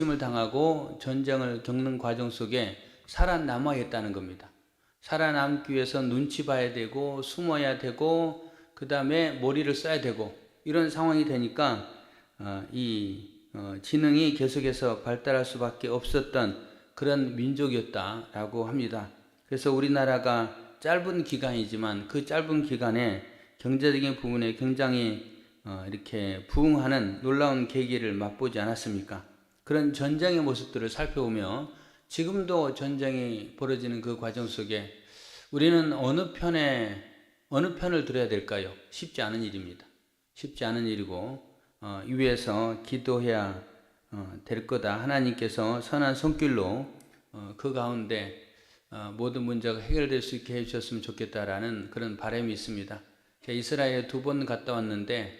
힘을 당하고 전쟁을 겪는 과정 속에 살아남아야겠다는 겁니다. 살아남기 위해서 눈치 봐야 되고 숨어야 되고 그 다음에 머리를 써야 되고 이런 상황이 되니까 지능이 계속해서 발달할 수밖에 없었던 그런 민족이었다라고 합니다. 그래서 우리나라가 짧은 기간이지만 그 짧은 기간에 경제적인 부분에 굉장히 이렇게 부흥하는 놀라운 계기를 맛보지 않았습니까? 그런 전쟁의 모습들을 살펴보며 지금도 전쟁이 벌어지는 그 과정 속에 우리는 어느 편을 들어야 될까요? 쉽지 않은 일입니다. 쉽지 않은 일이고 위에서 기도해야 될 거다. 하나님께서 선한 손길로 그 가운데 모든 문제가 해결될 수 있게 해주셨으면 좋겠다라는 그런 바람이 있습니다. 제가 이스라엘에 2번 갔다 왔는데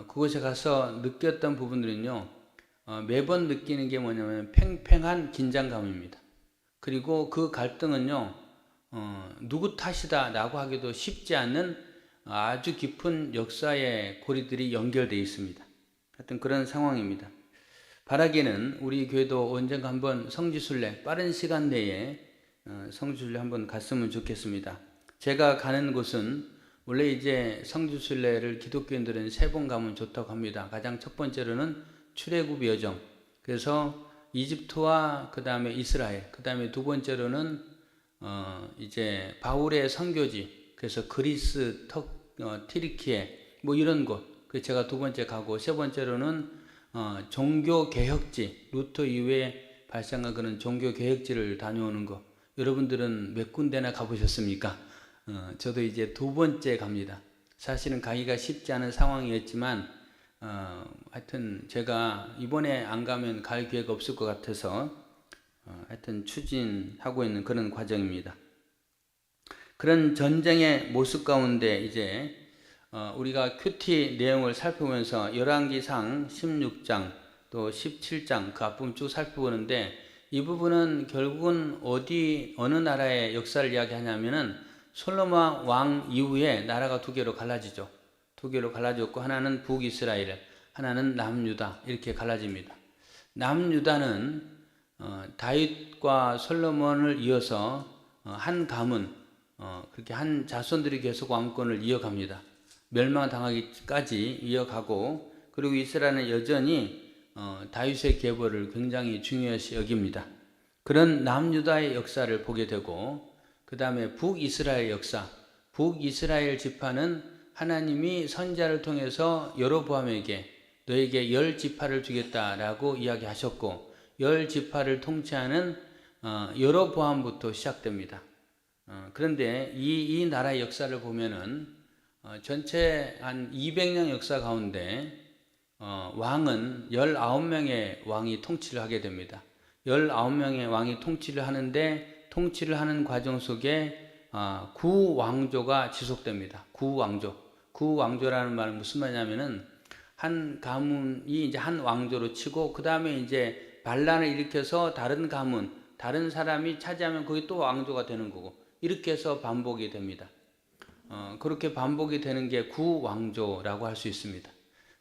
그곳에 가서 느꼈던 부분들은요, 매번 느끼는 게 뭐냐면 팽팽한 긴장감입니다. 그리고 그 갈등은요, 누구 탓이다라고 하기도 쉽지 않는 아주 깊은 역사의 고리들이 연결되어 있습니다. 하여튼 그런 상황입니다. 바라기는 우리 교회도 언젠가 한번 성지순례, 빠른 시간 내에 성지순례 한번 갔으면 좋겠습니다. 제가 가는 곳은 원래 이제 성지순례를 기독교인들은 3번 가면 좋다고 합니다. 가장 첫 번째로는 출애굽 여정. 그래서 이집트와 그 다음에 이스라엘. 그 다음에 2번째로는 이제 바울의 선교지. 그래서 그리스, 튀르키예 뭐 이런 곳. 그 제가 2번째 가고 3번째로는 종교 개혁지. 루터 이후에 발생한 그런 종교 개혁지를 다녀오는 거. 여러분들은 몇 군데나 가보셨습니까? 저도 이제 2번째 갑니다. 사실은 가기가 쉽지 않은 상황이었지만 하여튼 제가 이번에 안 가면 갈 기회가 없을 것 같아서 하여튼 추진하고 있는 그런 과정입니다. 그런 전쟁의 모습 가운데 이제 우리가 큐티 내용을 살펴보면서 열왕기상 16장 또 17장 그 앞부분 쭉 살펴보는데 이 부분은 결국은 어느 나라의 역사를 이야기하냐면은 솔로몬 왕 이후에 나라가 2개로 갈라지죠. 2개로 갈라졌고 하나는 북이스라엘, 하나는 남유다 이렇게 갈라집니다. 남유다는 다윗과 솔로몬을 이어서 한 가문, 그렇게 한 자손들이 계속 왕권을 이어갑니다. 멸망당하기까지 이어가고 그리고 이스라엘은 여전히 다윗의 계보를 굉장히 중요시 여깁니다. 그런 남유다의 역사를 보게 되고 그 다음에 북이스라엘 역사, 북이스라엘 지파는 하나님이 선지자를 통해서 여로보암에게 너에게 10지파를 주겠다라고 이야기하셨고 10지파를 통치하는 여로보암부터 시작됩니다. 그런데 이 나라의 역사를 보면은 전체 한 200년 역사 가운데 왕은 19명의 왕이 통치를 하게 됩니다. 19명의 왕이 통치를 하는데 통치를 하는 과정 속에 구왕조가 지속됩니다. 구왕조라는 말은 무슨 말이냐면은 한 가문이 이제 한 왕조로 치고 그 다음에 이제 반란을 일으켜서 다른 가문, 다른 사람이 차지하면 그게 또 왕조가 되는 거고 이렇게 해서 반복이 됩니다. 그렇게 반복이 되는 게 구왕조라고 할 수 있습니다.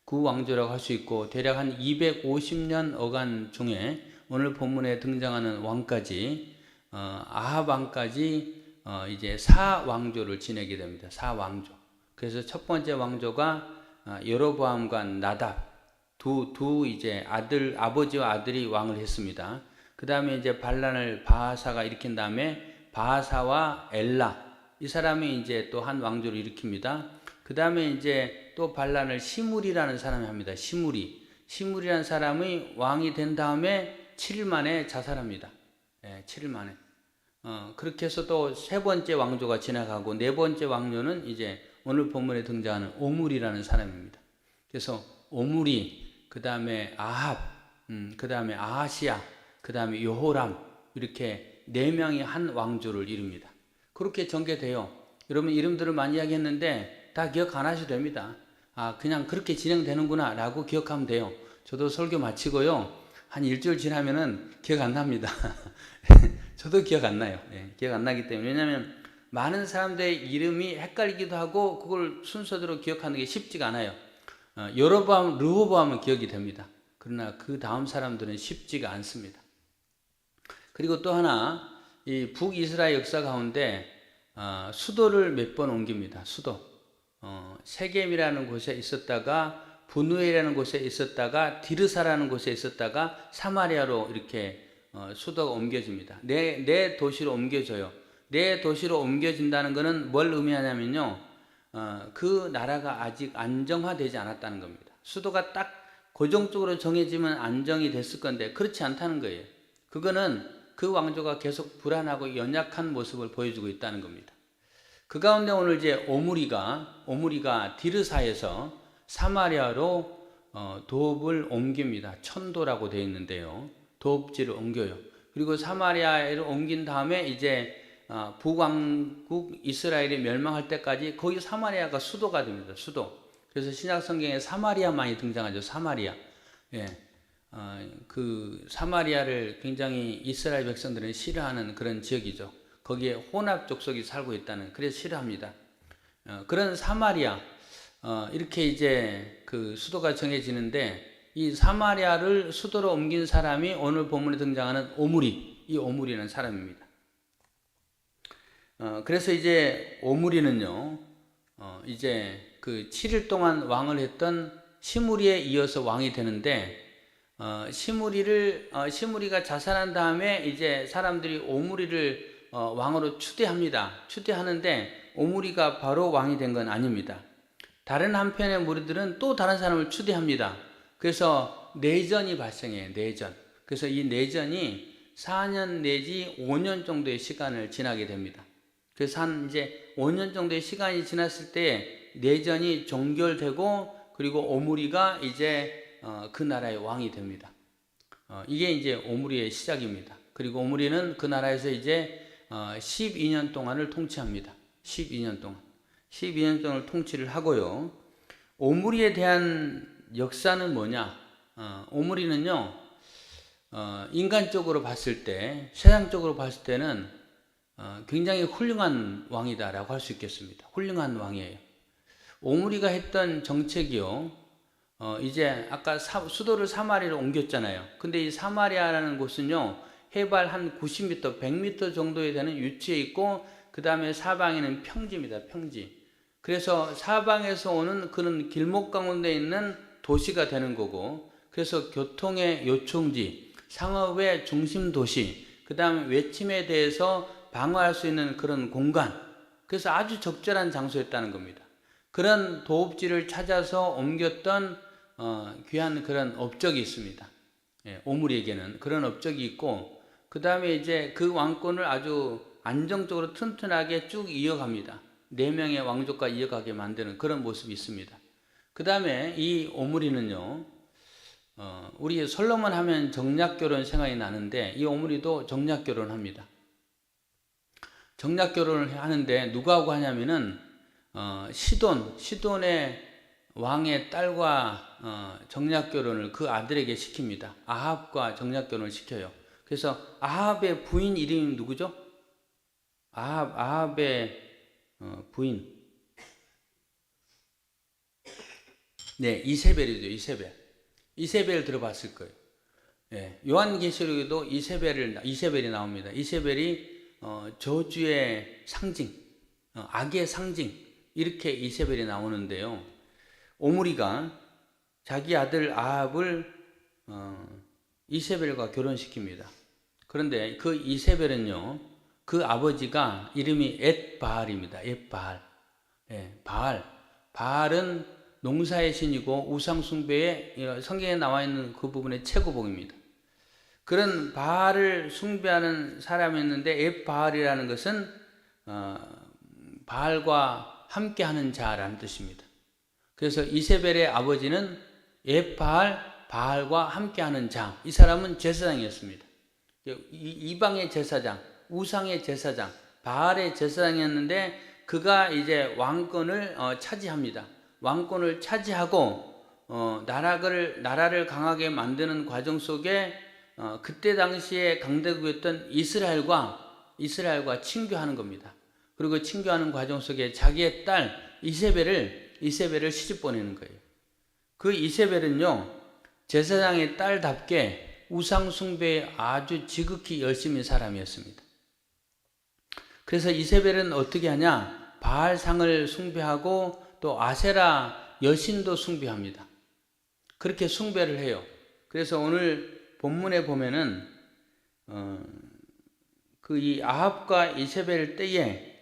구왕조라고 할 수 있고 대략 한 250년 어간 중에 오늘 본문에 등장하는 왕까지 아합 왕까지 이제 4왕조를 지내게 됩니다. 4왕조. 그래서 첫 번째 왕조가 여로보암과 나답 두 이제 아버지와 아들이 왕을 했습니다. 그 다음에 이제 반란을 바하사가 일으킨 다음에 바하사와 엘라 이 사람이 이제 또 한 왕조를 일으킵니다. 그 다음에 이제 또 반란을 시므리라는 사람이 합니다. 시므리라는 사람이 왕이 된 다음에 7일 만에 자살합니다. 7일 만에. 그렇게 해서 또 3번째 왕조가 지나가고 4번째 왕조는 이제 오늘 본문에 등장하는 오므리라는 사람입니다. 그래서 오므리, 그 다음에 아합, 그 다음에 아하시야, 그 다음에 여호람 이렇게 4명이 한 왕조를 이룹니다. 그렇게 전개돼요. 여러분 이름들을 많이 이야기했는데 다 기억 안 하셔도 됩니다. 그냥 그렇게 진행되는구나 라고 기억하면 돼요. 저도 설교 마치고요. 한 일주일 지나면은 기억 안 납니다. 저도 기억 안 나요. 기억 안 나기 때문에. 왜냐하면 많은 사람들의 이름이 헷갈리기도 하고 그걸 순서대로 기억하는 게 쉽지가 않아요. 여로보암, 르호보암은 기억이 됩니다. 그러나 그 다음 사람들은 쉽지가 않습니다. 그리고 또 하나, 이 북이스라엘 역사 가운데 수도를 몇 번 옮깁니다. 수도. 세겜이라는 곳에 있었다가 분우엘이라는 곳에 있었다가 디르사라는 곳에 있었다가 사마리아로 이렇게 수도가 옮겨집니다. 내 도시로 옮겨져요. 내 도시로 옮겨진다는 것은 뭘 의미하냐면요, 그 나라가 아직 안정화되지 않았다는 겁니다. 수도가 딱 고정적으로 정해지면 안정이 됐을 건데 그렇지 않다는 거예요. 그거는 그 왕조가 계속 불안하고 연약한 모습을 보여주고 있다는 겁니다. 그 가운데 오늘 이제 오므리가 디르사에서 사마리아로 도읍을 옮깁니다. 천도라고 되어 있는데요. 도읍지를 옮겨요. 그리고 사마리아를 옮긴 다음에 이제 북왕국 이스라엘이 멸망할 때까지 거기 사마리아가 수도가 됩니다. 수도. 그래서 신약 성경에 사마리아 많이 등장하죠. 사마리아. 예. 그 사마리아를 굉장히 이스라엘 백성들은 싫어하는 그런 지역이죠. 거기에 혼합 족속이 살고 있다는, 그래서 싫어합니다. 그런 사마리아, 이렇게 이제 그 수도가 정해지는데 이 사마리아를 수도로 옮긴 사람이 오늘 본문에 등장하는 이 오므리는 사람입니다. 그래서 이제 오므리는요, 이제 그 7일 동안 왕을 했던 시므리에 이어서 왕이 되는데, 시므리가 자살한 다음에 이제 사람들이 오므리를 왕으로 추대하는데 오므리가 바로 왕이 된 건 아닙니다. 다른 한편의 무리들은 또 다른 사람을 추대합니다. 그래서 내전이 발생해요. 내전. 그래서 이 내전이 4년 내지 5년 정도의 시간을 지나게 됩니다. 그래서 이제 5년 정도의 시간이 지났을 때 내전이 종결되고, 그리고 오므리가 이제 그 나라의 왕이 됩니다. 이게 이제 오므리의 시작입니다. 그리고 오므리는 그 나라에서 이제 12년 동안을 통치합니다. 12년 동안 통치를 하고요. 오므리에 대한 역사는 뭐냐? 오므리는요, 인간적으로 봤을 때, 세상적으로 봤을 때는 굉장히 훌륭한 왕이다라고 할 수 있겠습니다. 훌륭한 왕이에요. 오므리가 했던 정책이요, 이제 아까 수도를 사마리아로 옮겼잖아요. 근데 이 사마리아라는 곳은요, 해발 한 90m, 100m 정도에 되는 위치에 있고, 그 다음에 사방에는 평지입니다. 평지. 그래서 사방에서 오는 그런 길목 가운데 있는 도시가 되는 거고, 그래서 교통의 요충지, 상업의 중심 도시, 그 다음에 외침에 대해서 방어할 수 있는 그런 공간, 그래서 아주 적절한 장소였다는 겁니다. 그런 도읍지를 찾아서 옮겼던 귀한 그런 업적이 있습니다. 예, 오므리에게는 그런 업적이 있고, 그 다음에 이제 그 왕권을 아주 안정적으로 튼튼하게 쭉 이어갑니다. 4명의 왕족과 이어가게 만드는 그런 모습이 있습니다. 그 다음에 이 오므리는요, 우리 솔로몬 하면 정략결혼 생각이 나는데, 이 오므리도 정략결혼 합니다. 정략결혼을 하는데 누구하고 하냐면은 시돈의 왕의 딸과 정략결혼을 그 아들에게 시킵니다. 아합과 정략결혼을 시켜요. 그래서 아합의 부인 이름이 누구죠? 아합의 부인. 네, 이세벨이죠. 이세벨 들어봤을 거예요. 네, 요한계시록에도 이세벨이 나옵니다. 이세벨이 저주의 상징, 악의 상징, 이렇게 이세벨이 나오는데요. 오므리가 자기 아들 아합을 이세벨과 결혼시킵니다. 그런데 그 이세벨은요, 그 아버지가 이름이 엣바알입니다. 엣바알. 예, 바알은 농사의 신이고 우상숭배의 성경에 나와 있는 그 부분의 최고봉입니다. 그런 바알을 숭배하는 사람이었는데, 엣바알이라는 것은 바알과 함께하는 자라는 뜻입니다. 그래서 이세벨의 아버지는 바알과 함께하는 자, 이 사람은 제사장이었습니다. 이방의 제사장, 우상의 제사장, 바알의 제사장이었는데, 그가 이제 왕권을 차지합니다. 왕권을 차지하고 나라를 강하게 만드는 과정 속에 그때 당시에 강대국이었던 이스라엘과 친교하는 겁니다. 그리고 친교하는 과정 속에 자기의 딸 이세벨을 시집 보내는 거예요. 그 이세벨은요, 제사장의 딸답게 우상 숭배에 아주 지극히 열심히 사람이었습니다. 그래서 이세벨은 어떻게 하냐? 바알상을 숭배하고 또 아세라 여신도 숭배합니다. 그렇게 숭배를 해요. 그래서 오늘 본문에 보면은 그 이 아합과 이세벨 때에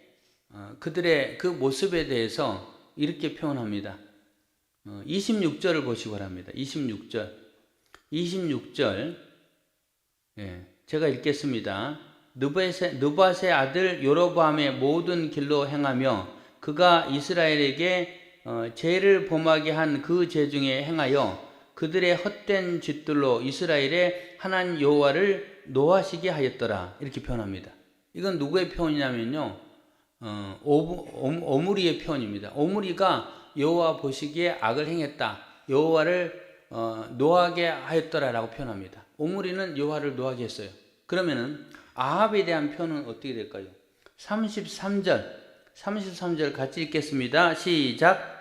그들의 그 모습에 대해서 이렇게 표현합니다. 26절을 보시기 바랍니다. 26절. 예, 제가 읽겠습니다. 느밧의 아들 요로보암의 모든 길로 행하며 그가 이스라엘에게 죄를 범하게 한 그 죄 중에 행하여 그들의 헛된 짓들로 이스라엘의 하나님 여호와를 노하시게 하였더라. 이렇게 표현합니다. 이건 누구의 표현이냐면요, 오므리의 표현입니다. 오므리가 여호와 보시기에 악을 행했다, 여호와를 노하게 하였더라라고 표현합니다. 오므리는 여호와를 노하게 했어요. 그러면은 아합에 대한 표현은 어떻게 될까요? 33절 같이 읽겠습니다. 시작.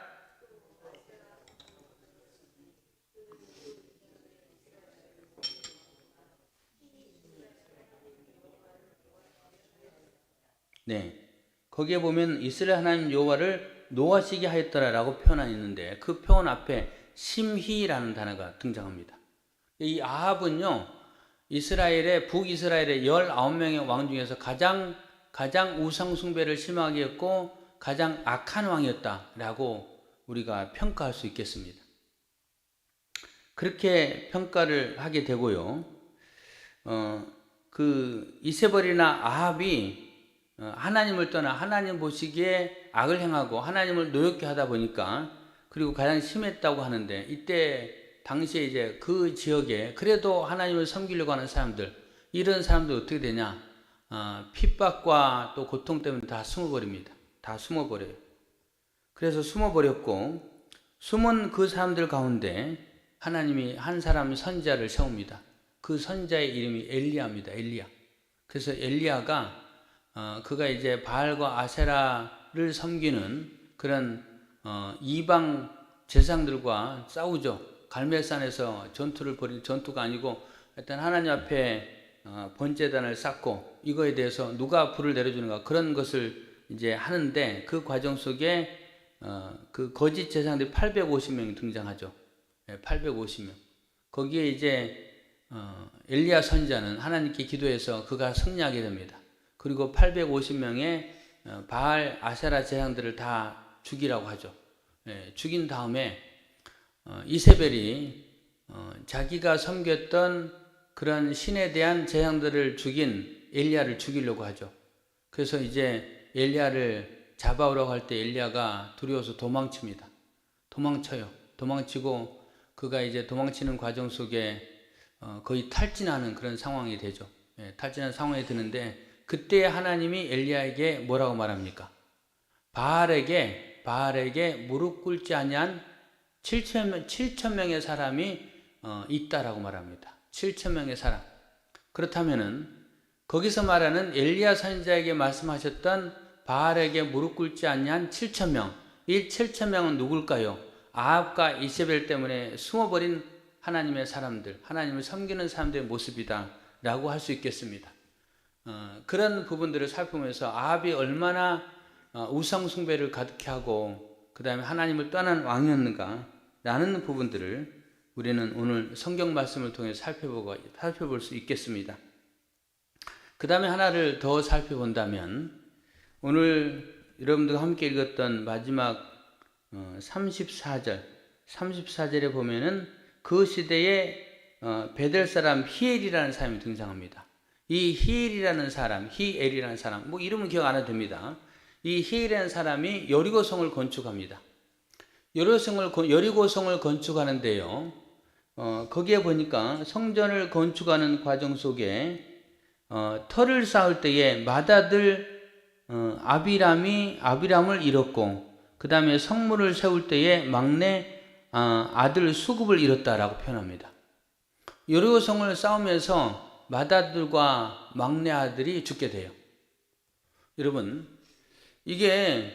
네, 거기에 보면 이스라엘 하나님 여호와를 노하시게 하였더라라고 표현이 있는데 그 표현 앞에 심히라는 단어가 등장합니다. 이 아합은요, 북이스라엘의 19명의 왕 중에서 가장 우상 숭배를 심하게 했고 가장 악한 왕이었다라고 우리가 평가할 수 있겠습니다. 그렇게 평가를 하게 되고요. 그 이세벨이나 아합이 하나님을 떠나 하나님 보시기에 악을 행하고 하나님을 노엽게 하다 보니까, 그리고 가장 심했다고 하는데, 이때 당시에 이제 그 지역에 그래도 하나님을 섬기려고 하는 사람들, 이런 사람들 어떻게 되냐? 핍박과 또 고통 때문에 다 숨어버립니다. 다 숨어버려요. 그래서 숨어버렸고, 숨은 그 사람들 가운데 하나님이 한 사람 선지자를 세웁니다. 그 선지자의 이름이 엘리야입니다. 엘리야. 그래서 엘리야가 그가 이제 바알과 아세라를 섬기는 그런 이방 제상들과 싸우죠. 갈멜산에서 전투를 벌인, 전투가 아니고 일단 하나님 앞에 번제단을 쌓고 이거에 대해서 누가 불을 내려주는가, 그런 것을 이제 하는데, 그 과정 속에 그 거짓 제상들이 850명이 등장하죠. 850명. 거기에 이제 엘리야 선지자는 하나님께 기도해서 그가 승리하게 됩니다. 그리고 850명의 바알 아세라 제상들을 다 죽이라고 하죠. 죽인 다음에 이세벨이 자기가 섬겼던 그런 신에 대한 제상들을 죽인 엘리야를 죽이려고 하죠. 그래서 이제 엘리야를 잡아오라고 할 때 엘리야가 두려워서 도망칩니다. 도망치고 그가 이제 도망치는 과정 속에 거의 탈진하는 그런 상황이 되죠. 탈진하는 상황이 드는데, 그때 하나님이 엘리야에게 뭐라고 말합니까? 바알에게 무릎 꿇지 아니한 7,000명의 사람이 있다라고 말합니다. 7,000명의 사람. 그렇다면은 거기서 말하는 엘리야 선지자에게 말씀하셨던 바알에게 무릎 꿇지 아니한 7,000명. 이 7,000명은 누굴까요? 아합과 이세벨 때문에 숨어버린 하나님의 사람들, 하나님을 섬기는 사람들의 모습이다라고 할 수 있겠습니다. 그런 부분들을 살피면서 아합이 얼마나 우상 숭배를 가득히 하고 그 다음에 하나님을 떠난 왕이었는가 라는 부분들을 우리는 오늘 성경 말씀을 통해 살펴볼 수 있겠습니다. 그 다음에 하나를 더 살펴본다면, 오늘 여러분들과 함께 읽었던 마지막 34절에 보면은 그 시대에 베델 사람 히엘이라는 사람이 등장합니다. 이 히엘이라는 사람, 뭐 이름은 기억 안 해도 됩니다. 이 히엘이라는 사람이 여리고성을 건축합니다. 여리고성을 건축하는데요, 거기에 보니까 성전을 건축하는 과정 속에 터를 쌓을 때에 맏아들 아비람을 잃었고, 그 다음에 성문을 세울 때에 막내 아들 수굽을 잃었다라고 표현합니다. 여리고성을 쌓으면서 맏아들과 막내 아들이 죽게 돼요. 여러분, 이게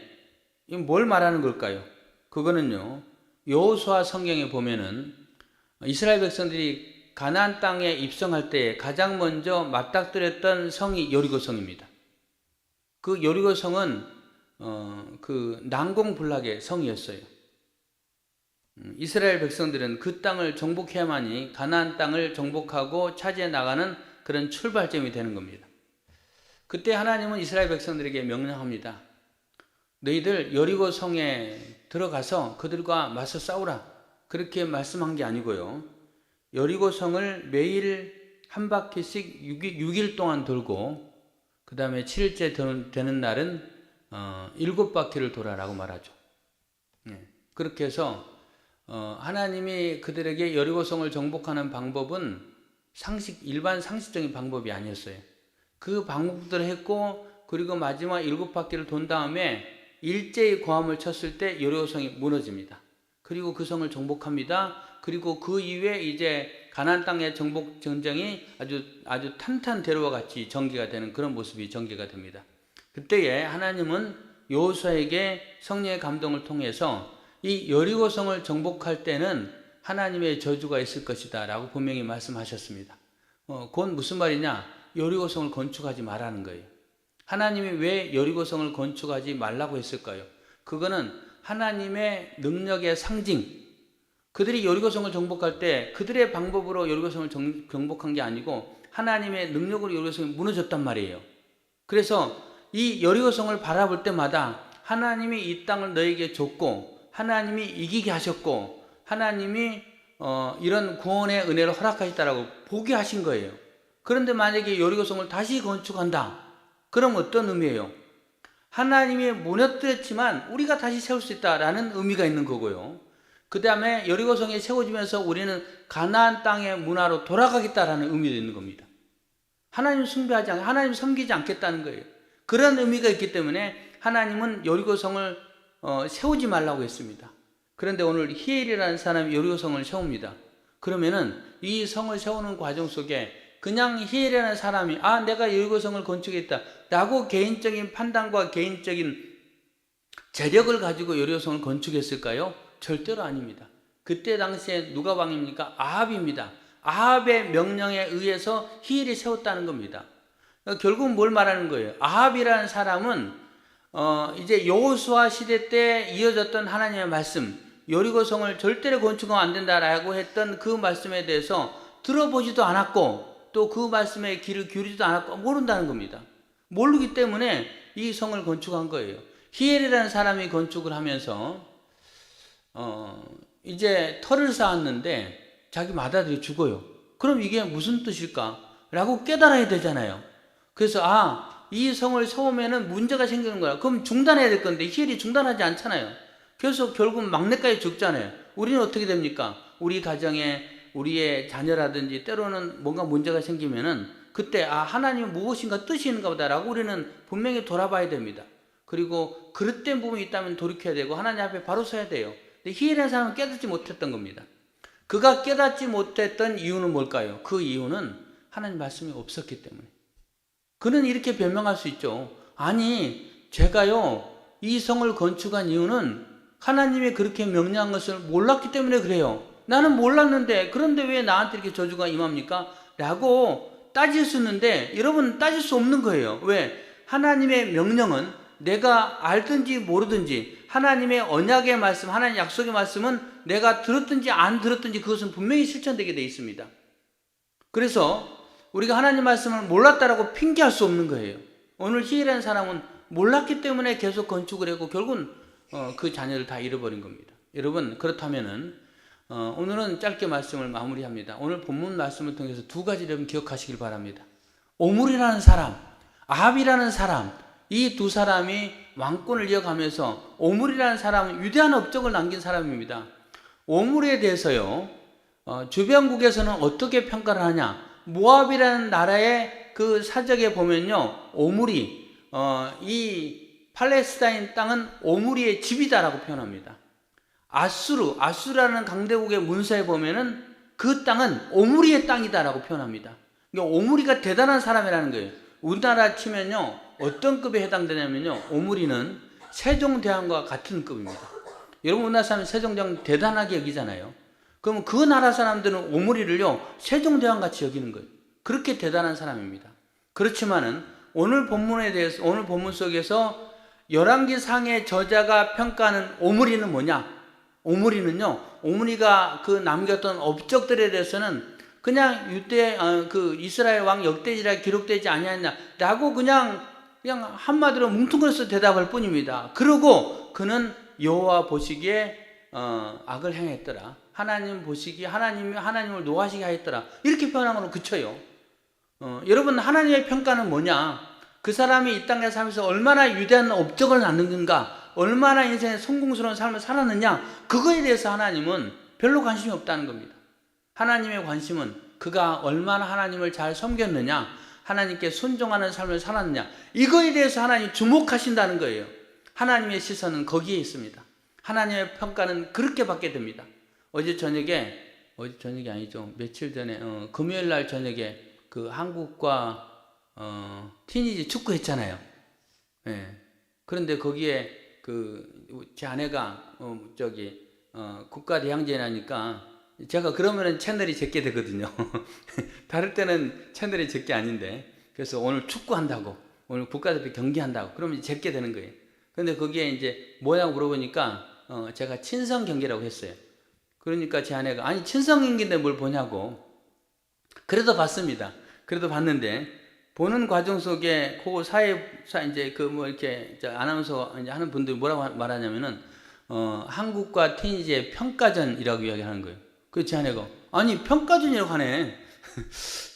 뭘 말하는 걸까요? 그거는요, 여호수아 성경에 보면은 이스라엘 백성들이 가나안 땅에 입성할 때 가장 먼저 맞닥뜨렸던 성이 여리고성입니다. 그 여리고성은 그 난공불락의 성이었어요. 이스라엘 백성들은 그 땅을 정복해야만이 가나안 땅을 정복하고 차지해 나가는 그런 출발점이 되는 겁니다. 그때 하나님은 이스라엘 백성들에게 명령합니다. 너희들 여리고 성에 들어가서 그들과 맞서 싸우라. 그렇게 말씀한 게 아니고요. 여리고 성을 매일 한 바퀴씩 6일 동안 돌고 그 다음에 7일째 되는 날은 7바퀴를 돌아라고 말하죠. 그렇게 해서 하나님이 그들에게 여리고성을 정복하는 방법은 일반 상식적인 방법이 아니었어요. 그 방법들을 했고, 그리고 마지막 7바퀴를 돈 다음에 일제히 고함을 쳤을 때 여리고성이 무너집니다. 그리고 그 성을 정복합니다. 그리고 그 이후에 이제 가나안 땅의 정복 전쟁이 아주 탄탄대로와 같이 전개가 되는 그런 모습이 전개가 됩니다. 그때에 하나님은 여호수아에게 성령의 감동을 통해서 이 여리고성을 정복할 때는 하나님의 저주가 있을 것이다 라고 분명히 말씀하셨습니다. 그건 무슨 말이냐? 여리고성을 건축하지 말라는 거예요. 하나님이 왜 여리고성을 건축하지 말라고 했을까요? 그거는 하나님의 능력의 상징. 그들이 여리고성을 정복할 때 그들의 방법으로 여리고성을 정복한 게 아니고 하나님의 능력으로 여리고성이 무너졌단 말이에요. 그래서 이 여리고성을 바라볼 때마다 하나님이 이 땅을 너에게 줬고 하나님이 이기게 하셨고 하나님이 이런 구원의 은혜를 허락하셨다라고 보게 하신 거예요. 그런데 만약에 여리고성을 다시 건축한다. 그럼 어떤 의미예요? 하나님이 무너뜨렸지만 우리가 다시 세울 수 있다라는 의미가 있는 거고요. 그 다음에 여리고성이 세워지면서 우리는 가나안 땅의 문화로 돌아가겠다라는 의미도 있는 겁니다. 하나님 숭배하지 않고 하나님 섬기지 않겠다는 거예요. 그런 의미가 있기 때문에 하나님은 여리고성을 세우지 말라고 했습니다. 그런데 오늘 히엘이라는 사람이 여리고성을 세웁니다. 그러면은 이 성을 세우는 과정 속에 그냥 히엘이라는 사람이 내가 여리고성을 건축했다 라고 개인적인 판단과 개인적인 재력을 가지고 여리고성을 건축했을까요? 절대로 아닙니다. 그때 당시에 누가 왕입니까? 아합입니다. 아합의 명령에 의해서 히엘이 세웠다는 겁니다. 결국은 뭘 말하는 거예요? 아합이라는 사람은 이제 여호수아 시대 때 이어졌던 하나님의 말씀, 여리고성을 절대로 건축하면 안 된다라고 했던 그 말씀에 대해서 들어보지도 않았고 또 그 말씀에 귀를 기울이지도 않았고 모른다는 겁니다. 모르기 때문에 이 성을 건축한 거예요. 히엘이라는 사람이 건축을 하면서 이제 터를 쌓았는데 자기 맏아들이 죽어요. 그럼 이게 무슨 뜻일까? 라고 깨달아야 되잖아요. 그래서 이 성을 세우면은 문제가 생기는 거야. 그럼 중단해야 될 건데 히엘이 중단하지 않잖아요. 그래서 결국 막내까지 죽잖아요. 우리는 어떻게 됩니까? 우리 가정에 우리의 자녀라든지 때로는 뭔가 문제가 생기면은 그때 하나님은 무엇인가 뜻이 있는가 보다라고 우리는 분명히 돌아봐야 됩니다. 그리고 그릇된 부분이 있다면 돌이켜야 되고 하나님 앞에 바로 서야 돼요. 근데 히엘이라는 사람은 깨닫지 못했던 겁니다. 그가 깨닫지 못했던 이유는 뭘까요? 그 이유는 하나님 말씀이 없었기 때문에. 그는 이렇게 변명할 수 있죠. 제가요 이 성을 건축한 이유는 하나님이 그렇게 명령한 것을 몰랐기 때문에 그래요. 나는 몰랐는데 그런데 왜 나한테 이렇게 저주가 임합니까? 라고 따질 수 있는데 여러분 따질 수 없는 거예요. 왜? 하나님의 명령은 내가 알든지 모르든지 하나님의 언약의 말씀, 하나님의 약속의 말씀은 내가 들었든지 안 들었든지 그것은 분명히 실천되게 되어 있습니다. 그래서 우리가 하나님 말씀을 몰랐다라고 핑계할 수 없는 거예요. 오늘 히엘이라는 사람은 몰랐기 때문에 계속 건축을 했고 결국은 그 자녀를 다 잃어버린 겁니다. 여러분 그렇다면은 오늘은 짧게 말씀을 마무리합니다. 오늘 본문 말씀을 통해서 두 가지 여러분 기억하시길 바랍니다. 오므리라는 사람, 아합이라는 사람, 이 두 사람이 왕권을 이어가면서 오므리라는 사람은 위대한 업적을 남긴 사람입니다. 오므리에 대해서요 주변국에서는 어떻게 평가를 하냐? 모압이라는 나라의 그 사적에 보면요 오므리 이 팔레스타인 땅은 오므리의 집이다라고 표현합니다. 아수라는 강대국의 문서에 보면은 그 땅은 오므리의 땅이다라고 표현합니다. 그러니까 오므리가 대단한 사람이라는 거예요. 우리나라 치면요 어떤 급에 해당되냐면요 오므리는 세종대왕과 같은 급입니다. 여러분 우리나라 사람은 세종대왕 대단하게 여기잖아요. 그러면 그 나라 사람들은 오므리를요 세종대왕같이 여기는 거예요. 그렇게 대단한 사람입니다. 그렇지만은 오늘 본문에 대해서, 오늘 본문 속에서 열왕기상의 저자가 평가하는 오므리는 뭐냐? 오므리가 그 남겼던 업적들에 대해서는 그냥 그 이스라엘 왕 역대지라 기록되지 아니하냐라고 그냥 한마디로 뭉뚱그려서 대답할 뿐입니다. 그러고 그는 여호와 보시기에 악을 행했더라. 하나님 보시기에 하나님을 노하시게 하였더라. 이렇게 표현하면 그쳐요. 여러분, 하나님의 평가는 뭐냐? 그 사람이 이 땅에 살면서 얼마나 위대한 업적을 낳는가, 얼마나 인생의 성공스러운 삶을 살았느냐, 그거에 대해서 하나님은 별로 관심이 없다는 겁니다. 하나님의 관심은 그가 얼마나 하나님을 잘 섬겼느냐, 하나님께 순종하는 삶을 살았느냐, 이거에 대해서 하나님 주목하신다는 거예요. 하나님의 시선은 거기에 있습니다. 하나님의 평가는 그렇게 받게 됩니다. 어제 저녁에 아니죠. 며칠 전에 금요일 날 저녁에 그 한국과 티니지 축구 했잖아요. 예. 그런데 거기에 제 아내가 국가대항전이 하니까 제가 그러면은 채널이 제게 되거든요. 다를 때는 채널이 제게 아닌데, 그래서 오늘 축구 한다고, 오늘 국가대표 경기한다고, 그러면 제게 되는 거예요. 근데 거기에 이제 뭐냐고 물어보니까 제가 친선 경기라고 했어요. 그러니까 제 아내가 아니 친선 경기인데 뭘 보냐고. 그래도 봤습니다. 그래도 봤는데 보는 과정 속에 그 이제 이렇게 아나운서 이제 하는 분들이 뭐라고 말하냐면은 한국과 티니지의 평가전이라고 이야기하는 거예요. 그래서 제 아내가 아니 평가전이라고 하네.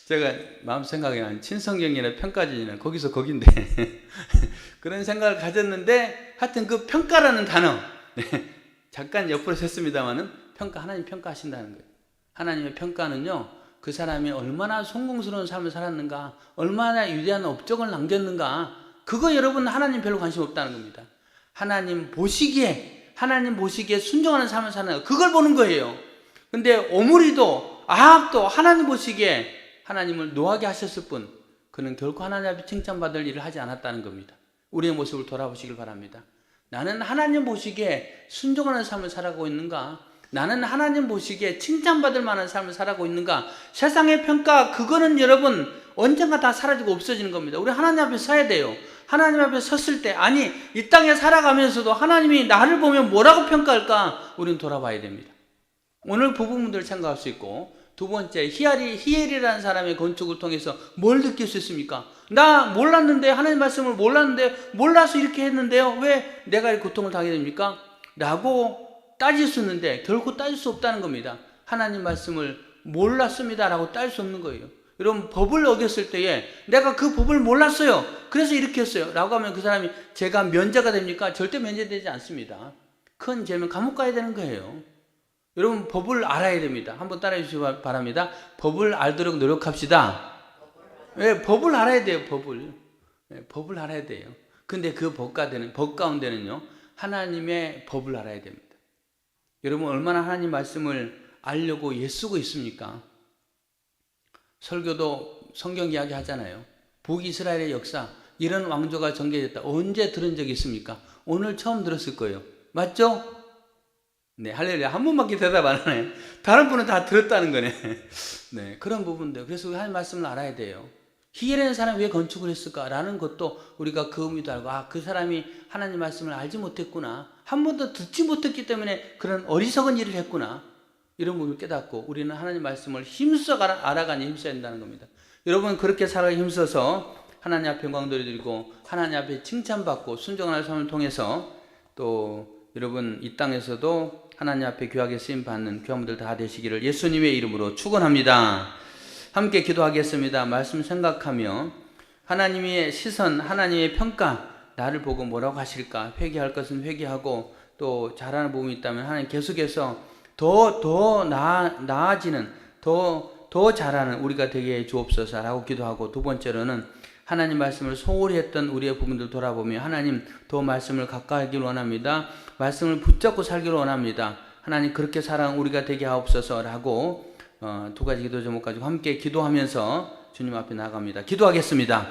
제가 마음 생각에 난 친선 경기나 평가전이나 거긴데 그런 생각을 가졌는데 하여튼 그 평가라는 단어 잠깐 옆으로 샜습니다만은 하나님 평가하신다는 거예요. 하나님의 평가는요, 그 사람이 얼마나 성공스러운 삶을 살았는가, 얼마나 위대한 업적을 남겼는가, 그거 여러분 하나님 별로 관심 없다는 겁니다. 하나님 보시기에 순종하는 삶을 사는 거, 그걸 보는 거예요. 근데 오므리도 아합도 하나님 보시기에 하나님을 노하게 하셨을 뿐, 그는 결코 하나님 앞에 칭찬받을 일을 하지 않았다는 겁니다. 우리의 모습을 돌아보시길 바랍니다. 나는 하나님 보시기에 순종하는 삶을 살아가고 있는가? 나는 하나님 보시기에 칭찬받을 만한 삶을 살아가고 있는가? 세상의 평가, 그거는 여러분 언젠가 다 사라지고 없어지는 겁니다. 우리 하나님 앞에 서야 돼요. 하나님 앞에 섰을 때, 아니 이 땅에 살아가면서도 하나님이 나를 보면 뭐라고 평가할까? 우리는 돌아봐야 됩니다. 오늘 부부분들 생각할 수 있고, 두 번째, 히엘이라는 사람의 건축을 통해서 뭘 느낄 수 있습니까? 나 몰랐는데, 하나님 말씀을 몰랐는데, 몰라서 이렇게 했는데요, 왜 내가 이 고통을 당하게 됩니까? 라고 따질 수 있는데 결코 따질 수 없다는 겁니다. 하나님 말씀을 몰랐습니다 라고 따질 수 없는 거예요. 여러분, 법을 어겼을 때에 내가 그 법을 몰랐어요, 그래서 이렇게 했어요 라고 하면 그 사람이 제가 면제가 됩니까? 절대 면제되지 않습니다. 큰 죄면 감옥 가야 되는 거예요. 여러분, 법을 알아야 됩니다. 한번 따라해 주시기 바랍니다. 법을 알도록 노력합시다. 네, 법을 알아야 돼요. 법을 알아야 돼요. 근데 그 법 가운데는요, 하나님의 법을 알아야 됩니다. 여러분, 얼마나 하나님 말씀을 알려고 애쓰고 있습니까? 설교도 성경 이야기 하잖아요. 북이스라엘의 역사, 이런 왕조가 전개됐다. 언제 들은 적이 있습니까? 오늘 처음 들었을 거예요. 맞죠? 네, 할렐루야. 한 분밖에 대답 안 하네. 다른 분은 다 들었다는 거네. 네, 그런 부분들. 그래서 하나님 말씀을 알아야 돼요. 히엘이라는 사람이 왜 건축을 했을까라는 것도 우리가 그 의미도 알고, 그 사람이 하나님 말씀을 알지 못했구나, 한 번도 듣지 못했기 때문에 그런 어리석은 일을 했구나, 이런 부분을 깨닫고 우리는 하나님 말씀을 힘써 알아가니 힘써야 된다는 겁니다. 여러분, 그렇게 살아가 힘써서 하나님 앞에 영광 돌려드리고 하나님 앞에 칭찬받고 순종하는 삶을 통해서 또 여러분 이 땅에서도 하나님 앞에 귀하게 쓰임받는 귀한 분들 다 되시기를 예수님의 이름으로 축원합니다. 함께 기도하겠습니다. 말씀 생각하며 하나님의 시선, 하나님의 평가, 나를 보고 뭐라고 하실까? 회개할 것은 회개하고, 또 잘하는 부분이 있다면 하나님 계속해서 더 나아지는, 더 잘하는 우리가 되게 해 주옵소서라고 기도하고, 두 번째로는 하나님 말씀을 소홀히 했던 우리의 부분들 돌아보며 하나님 더 말씀을 가까이 하기를 원합니다. 말씀을 붙잡고 살기를 원합니다. 하나님 그렇게 살아가는 우리가 되게 하옵소서라고 두 가지 기도 제목 가지고 함께 기도하면서 주님 앞에 나아갑니다. 기도하겠습니다.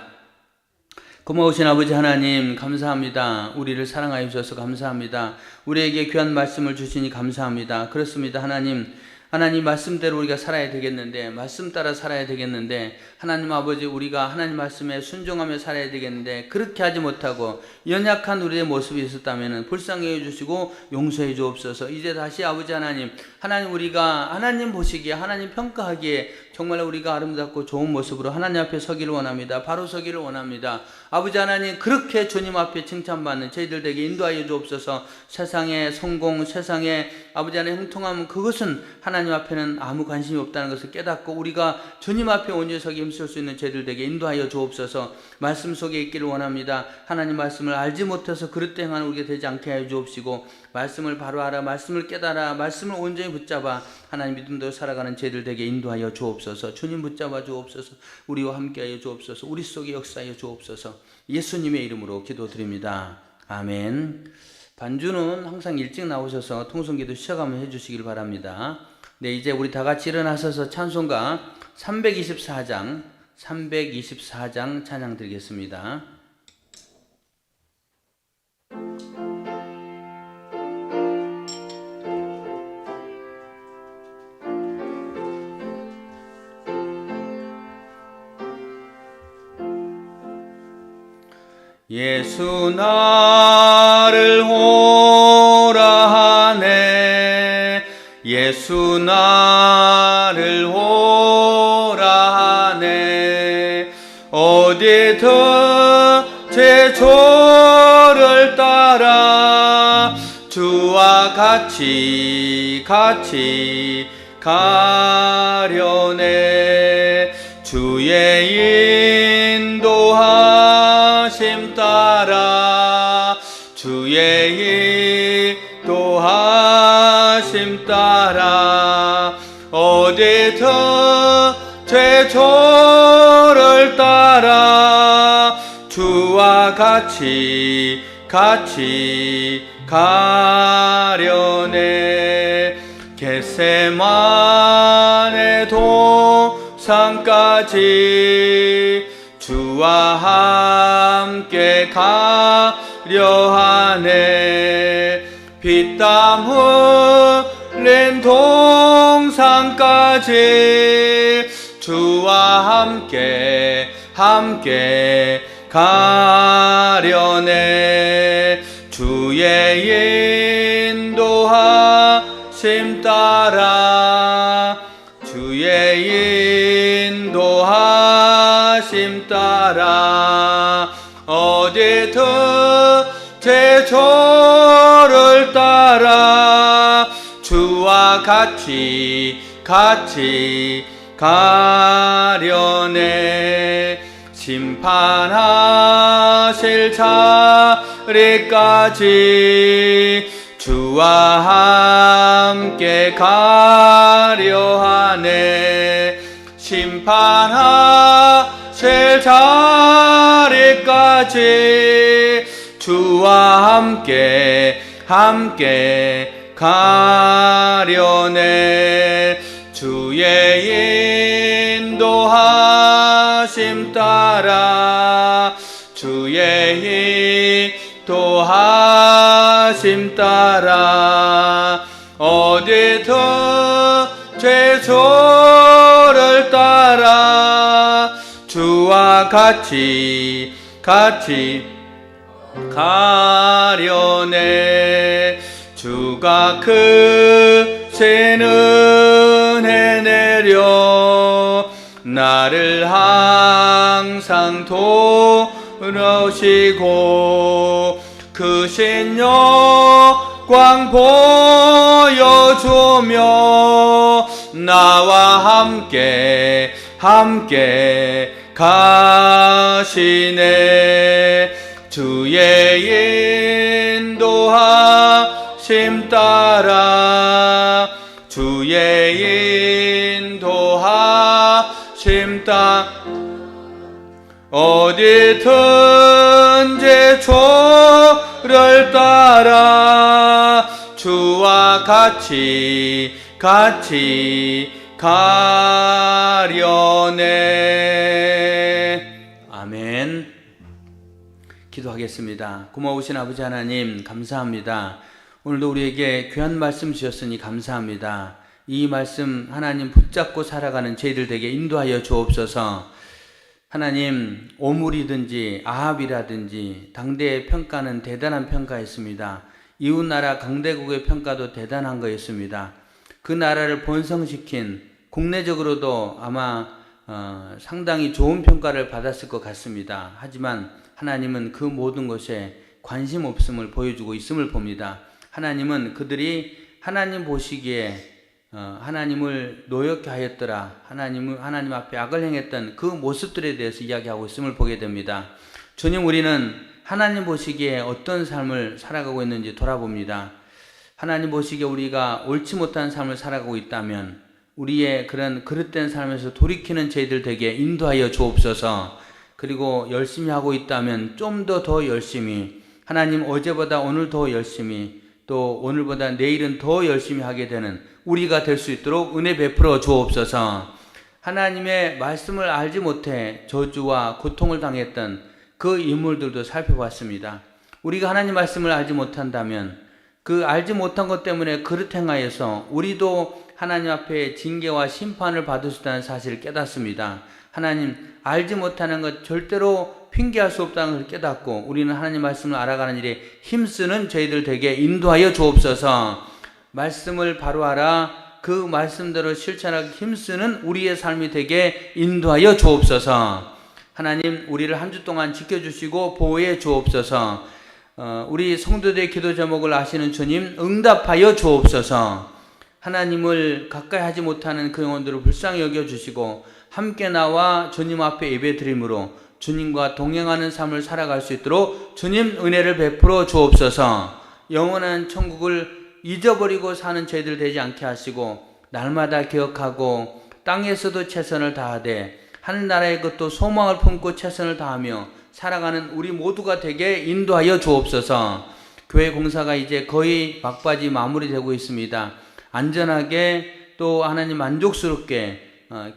고마우신 아버지 하나님, 감사합니다. 우리를 사랑하여 주셔서 감사합니다. 우리에게 귀한 말씀을 주시니 감사합니다. 그렇습니다. 하나님 하나님 말씀대로 우리가 살아야 되겠는데, 말씀 따라 살아야 되겠는데, 하나님 아버지 우리가 하나님 말씀에 순종하며 살아야 되겠는데, 그렇게 하지 못하고 연약한 우리의 모습이 있었다면 불쌍히 해주시고 용서해 주옵소서. 이제 다시 아버지 하나님, 하나님 우리가 하나님 보시기에, 하나님 평가하기에 정말 우리가 아름답고 좋은 모습으로 하나님 앞에 서기를 원합니다. 바로 서기를 원합니다. 아버지 하나님, 그렇게 주님 앞에 칭찬받는 저희들 되게 인도하여 주옵소서. 세상의 성공, 세상의 아버지 하나님 형통함, 그것은 하나님 앞에는 아무 관심이 없다는 것을 깨닫고 우리가 주님 앞에 온전히 힘쓸 수 있는 저희들 되게 인도하여 주옵소서. 말씀 속에 있기를 원합니다. 하나님 말씀을 알지 못해서 그릇 행하는 우리가 되지 않게 하여 주옵시고, 말씀을 바로 알아, 말씀을 깨달아, 말씀을 온전히 붙잡아 하나님 믿음대로 살아가는 저희들 되게 인도하여 주옵소서. 주님 붙잡아 주옵소서. 우리와 함께하여 주옵소서. 우리 속에 역사하여 주옵소서. 예수님의 이름으로 기도드립니다. 아멘. 반주는 항상 일찍 나오셔서 통성기도 시작하면 해주시길 바랍니다. 네, 이제 우리 다 같이 일어나셔서 찬송가 324장 찬양 드리겠습니다. 예수 나를 오라 하네, 예수 나를 오라 하네. 어디든 제 조를 따라 주와 같이 가려네. 주의 인도하심 따라, 주의 인도하심 따라 어디든 제 조를 따라 주와 같이 가려네. 겟세마네 동산까지 주와 함께 가려 하네. 피땀 흘린 동산까지 주와 함께 가려네. 주의 인도하심 따라, 주의 인도하심 따라 어디든 제 조를 따라 주와 같이 가려네. 심판하실 자리까지 주와 함께 가려 하네. 심판하실 자리까지 주와 함께 가려네. 주의 인도하심 따라, 주의 인도하심 따라 어디든 제 조를 따라 주와 같이 가려네. 주가 크신 은혜 내려 나를 항상 도우시고 크신 영광 보여주며 나와 함께 가시네. 주의 인도하심 따라, 주의 인도하심 따라 어디든 제 조를 따라 주와 같이 가려네. 아멘. 기도하겠습니다. 고마우신 아버지 하나님 감사합니다. 오늘도 우리에게 귀한 말씀 주셨으니 감사합니다. 이 말씀 하나님 붙잡고 살아가는 저희들 되게 인도하여 주옵소서. 하나님, 오물이든지 아합이라든지 당대의 평가는 대단한 평가였습니다. 이웃나라 강대국의 평가도 대단한 거였습니다. 그 나라를 번성시킨, 국내적으로도 아마 상당히 좋은 평가를 받았을 것 같습니다. 하지만 하나님은 그 모든 것에 관심 없음을 보여주고 있음을 봅니다. 하나님은 그들이 하나님 보시기에 하나님을 노엽게 하였더라, 하나님 앞에 악을 행했던 그 모습들에 대해서 이야기하고 있음을 보게 됩니다. 주님, 우리는 하나님 보시기에 어떤 삶을 살아가고 있는지 돌아봅니다. 하나님 보시기에 우리가 옳지 못한 삶을 살아가고 있다면 우리의 그런 그릇된 삶에서 돌이키는 저희들 되게 인도하여 주옵소서. 그리고 열심히 하고 있다면 좀 더 열심히, 하나님 어제보다 오늘 더 열심히, 또 오늘보다 내일은 더 열심히 하게 되는 우리가 될 수 있도록 은혜 베풀어 주옵소서. 하나님의 말씀을 알지 못해 저주와 고통을 당했던 그 인물들도 살펴봤습니다. 우리가 하나님 말씀을 알지 못한다면 그 알지 못한 것 때문에 그릇 행하여서 우리도 하나님 앞에 징계와 심판을 받을 수 있다는 사실을 깨닫습니다. 하나님, 알지 못하는 것 절대로 핑계할 수 없다는 것을 깨닫고 우리는 하나님 말씀을 알아가는 일에 힘쓰는 저희들 되게 인도하여 주옵소서. 말씀을 바로 알아 그 말씀대로 실천하기 힘쓰는 우리의 삶이 되게 인도하여 주옵소서. 하나님, 우리를 한 주 동안 지켜주시고 보호해 주옵소서. 우리 성도들의 기도 제목을 아시는 주님, 응답하여 주옵소서. 하나님을 가까이 하지 못하는 그 영혼들을 불쌍히 여겨주시고 함께 나와 주님 앞에 예배드림으로 주님과 동행하는 삶을 살아갈 수 있도록 주님 은혜를 베풀어 주옵소서. 영원한 천국을 잊어버리고 사는 저희들 되지 않게 하시고 날마다 기억하고 땅에서도 최선을 다하되 하늘나라의 것도 소망을 품고 최선을 다하며 살아가는 우리 모두가 되게 인도하여 주옵소서. 교회 공사가 이제 거의 막바지 마무리되고 있습니다. 안전하게 또 하나님 만족스럽게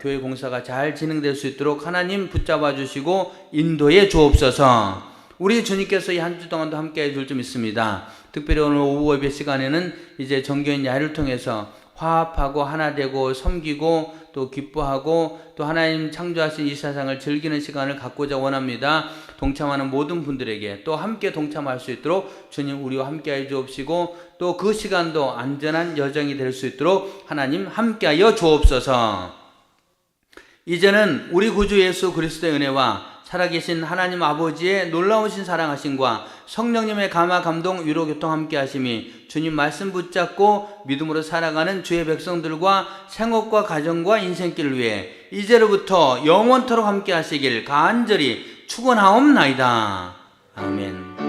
교회 공사가 잘 진행될 수 있도록 하나님 붙잡아 주시고 인도해 주옵소서. 우리 주님께서 이 한 주 동안도 함께 해줄 줄 믿습니다. 특별히 오늘 오후 예배 시간에는 이제 정교인 야를 통해서 화합하고 하나 되고 섬기고 또 기뻐하고 또 하나님 창조하신 이 세상을 즐기는 시간을 갖고자 원합니다. 동참하는 모든 분들에게 또 함께 동참할 수 있도록 주님 우리와 함께 해 주옵시고 또 그 시간도 안전한 여정이 될 수 있도록 하나님 함께하여 주옵소서. 이제는 우리 구주 예수 그리스도의 은혜와 살아계신 하나님 아버지의 놀라우신 사랑하심과 성령님의 감화 감동 위로 교통 함께 하심이 주님 말씀 붙잡고 믿음으로 살아가는 주의 백성들과 생업과 가정과 인생길을 위해 이제로부터 영원토록 함께 하시길 간절히 축원하옵나이다. 아멘.